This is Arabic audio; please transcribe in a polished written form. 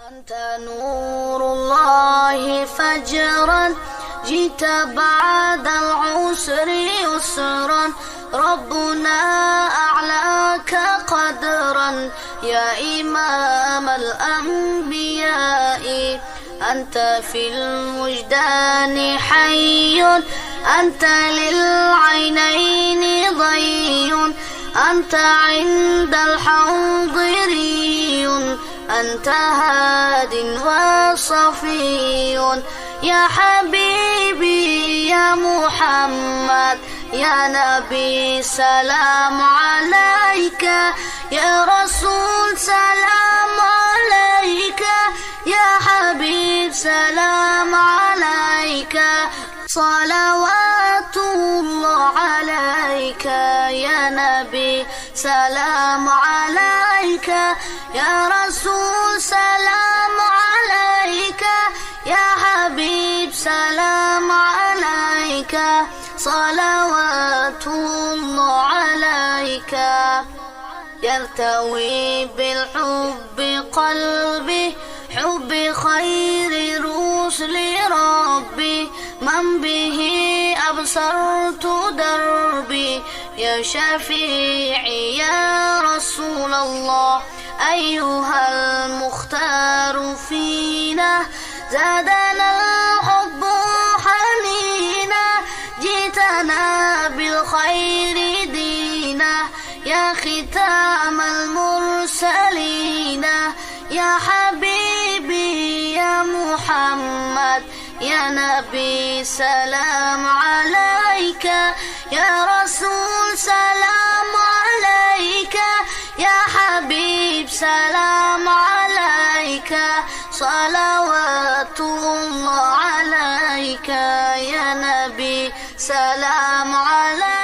أنت نور الله فجرا جئت بعد العسر يسرا ربنا أعلاك قدرا يا إمام الأنبياء أنت في الوجدان حي أنت للعينين ضي أنت عند الحوض ري أنت هاد وصفي يا حبيبي يا محمد يا نبي سلام عليك يا رسول سلام عليك يا حبيب سلام عليك صلوات الله عليك يا نبي سلام عليك يا رسول سلام عليك يا حبيب سلام عليك صلوات الله عليك يرتوي بالحب قلبي حب خير رسل ربي من به أبصرت دربي يا شفيعي يا رسول الله أيها المختار فينا زادنا الحب حنينا جئتنا بالخير دينا يا ختام المرسلين يا حبيبي يا محمد يا نبي سلام عليك يا رسول سلام عليك يا حبيب سلام عليك صلوات الله عليك يا نبي سلام عليك